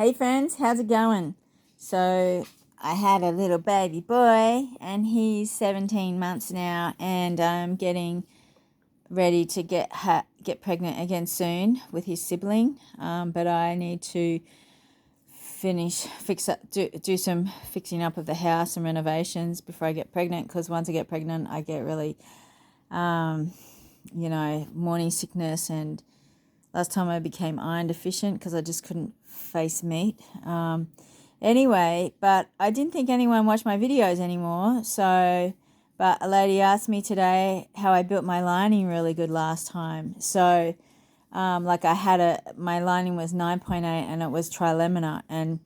Hey friends, how's it going? So I had a little baby boy and he's 17 months now, and I'm getting ready to get pregnant again soon with his sibling. But I need to do some fixing up of the house and renovations before I get pregnant, because once I get pregnant I get really morning sickness, and last time I became iron deficient because I just couldn't face meat. Anyway, but I didn't think anyone watched my videos anymore. But a lady asked me today how I built my lining really good last time. So, my lining was 9.8 and it was trilaminar. And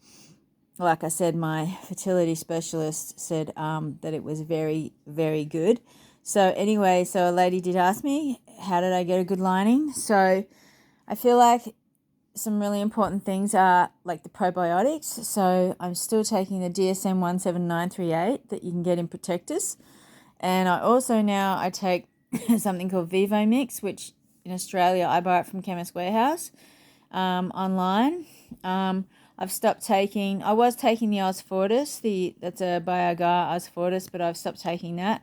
like I said, my fertility specialist said that it was very, very good. So anyway, so a lady did ask me, how did I get a good lining? So I feel like some really important things are like the probiotics. So I'm still taking the DSM 17938 that you can get in Protectus. And I take something called Vivo Mix, which in Australia I buy it from Chemist Warehouse online. I was taking the Osfortis, that's a Biogar Osfortis, but I've stopped taking that.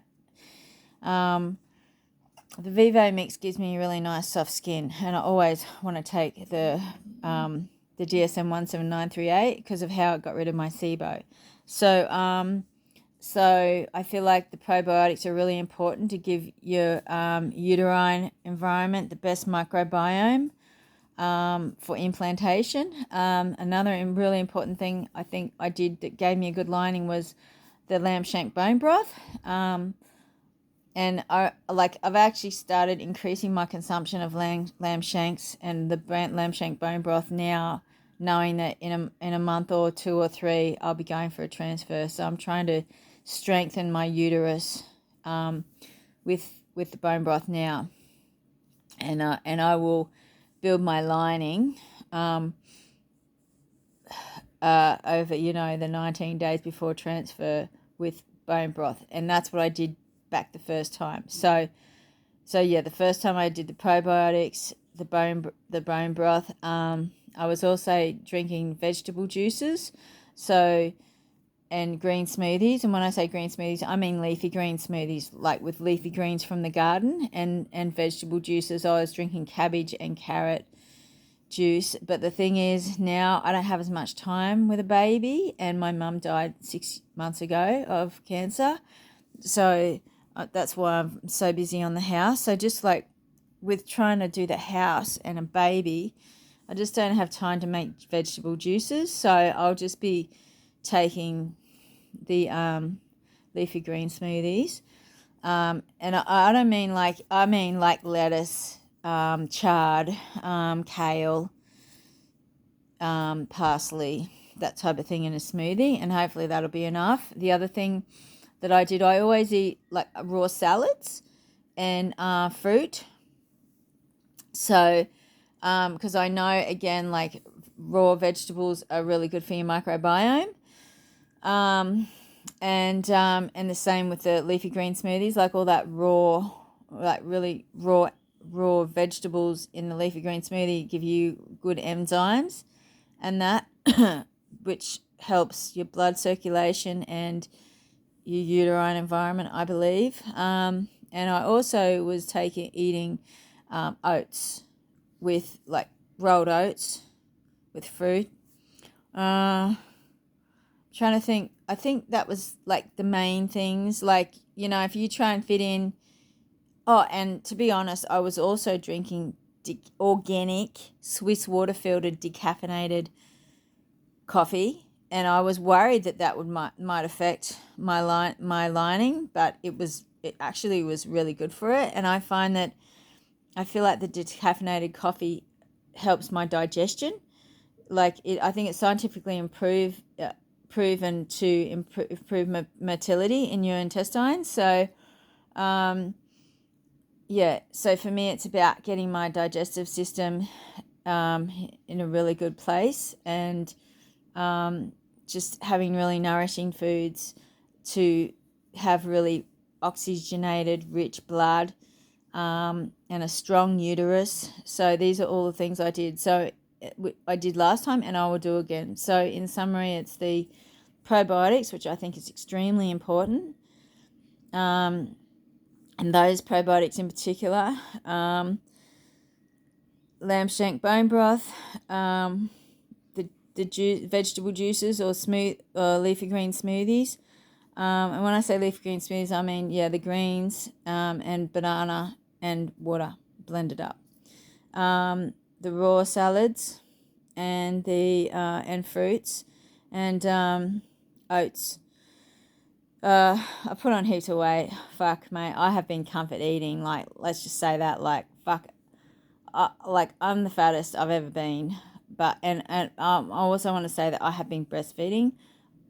The Vivo Mix gives me really nice soft skin, and I always want to take the DSM 17938 because of how it got rid of my SIBO. So I feel like the probiotics are really important to give your uterine environment the best microbiome for implantation. Another really important thing I think I did that gave me a good lining was the lamb shank bone broth. And I've actually started increasing my consumption of lamb shanks and the lamb shank bone broth now, knowing that in a month or 2 or 3 I'll be going for a transfer. So I'm trying to strengthen my uterus with the bone broth now, and I will build my lining over the 19 days before transfer with bone broth, and that's what I did back the first time. So yeah, the first time I did the probiotics, the bone broth. I was also drinking vegetable juices, and green smoothies. And when I say green smoothies, I mean leafy green smoothies, like with leafy greens from the garden, and vegetable juices. I was drinking cabbage and carrot juice. But the thing is, now I don't have as much time with a baby, and my mum died 6 months ago of cancer. So that's why I'm so busy on the house. So just like with trying to do the house and a baby, I just don't have time to make vegetable juices. So I'll just be taking the leafy green smoothies. And I don't mean I mean lettuce, chard, kale, parsley, that type of thing in a smoothie, and hopefully that'll be enough. The other thing that I did, I always eat like raw salads and fruit. So, because I know, again, like raw vegetables are really good for your microbiome. And the same with the leafy green smoothies, like all that raw, like really raw vegetables in the leafy green smoothie give you good enzymes, and that which helps your blood circulation and your uterine environment, I believe. And I also was eating oats, with like rolled oats with fruit. Trying to think, I think that was like the main things. Like, if you try and fit in. Oh, and to be honest, I was also drinking organic Swiss water filtered decaffeinated coffee, and I was worried that might affect my lining, but it actually was really good for it. And I find that I feel like the decaffeinated coffee helps my digestion. I think it's scientifically proven to improve motility in your intestines. So, so for me, it's about getting my digestive system in a really good place, and just having really nourishing foods to have really oxygenated, rich blood, and a strong uterus. So these are all the things I did. So I did last time, and I will do again. So in summary, it's the probiotics, which I think is extremely important. And those probiotics in particular, lamb shank bone broth, the vegetable juices or leafy green smoothies. And when I say leafy green smoothies, I mean, the greens and banana and water blended up. The raw salads and and fruits and oats. I put on heaps of weight. Fuck, mate. I have been comfort eating. Like, let's just say that. Like, fuck. I'm the fattest I've ever been. But I also want to say that I have been breastfeeding.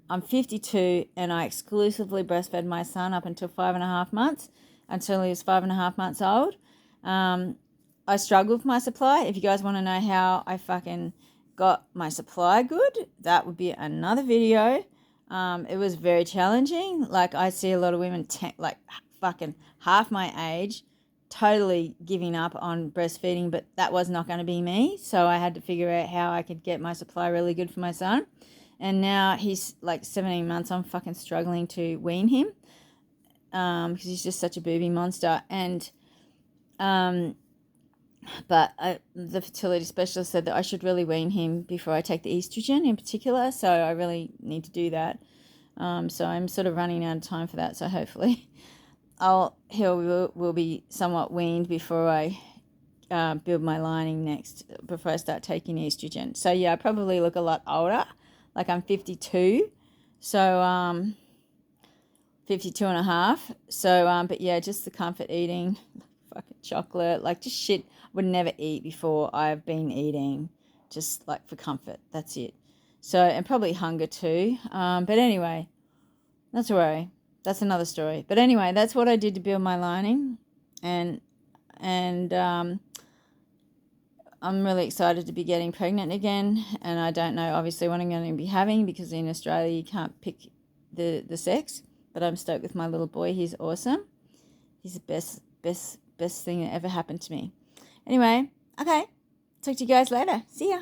I'm 52 and I exclusively breastfed my son up until 5.5 months, until he was 5.5 months old. I struggled with my supply. If you guys want to know how I fucking got my supply good, that would be another video. It was very challenging. Like, I see a lot of women like fucking half my age totally giving up on breastfeeding, but that was not going to be me. So I had to figure out how I could get my supply really good for my son. And now he's like 17 months. I'm fucking struggling to wean him because he's just such a booby monster. And but the fertility specialist said that I should really wean him before I take the estrogen in particular. So I really need to do that. So I'm sort of running out of time for that. So hopefully he will be somewhat weaned before I build my lining next, before I start taking estrogen. So I probably look a lot older. Like, I'm 52. So 52 and a half. So but just the comfort eating, fucking chocolate, like just shit I would never eat before I've been eating, just like for comfort. That's it. So, and probably hunger too. But anyway, not to worry. That's another story. But anyway, that's what I did to build my lining, and I'm really excited to be getting pregnant again. And I don't know, obviously, what I'm going to be having, because in Australia you can't pick the sex. But I'm stoked with my little boy. He's awesome. He's the best thing that ever happened to me. Anyway, okay. Talk to you guys later. See ya.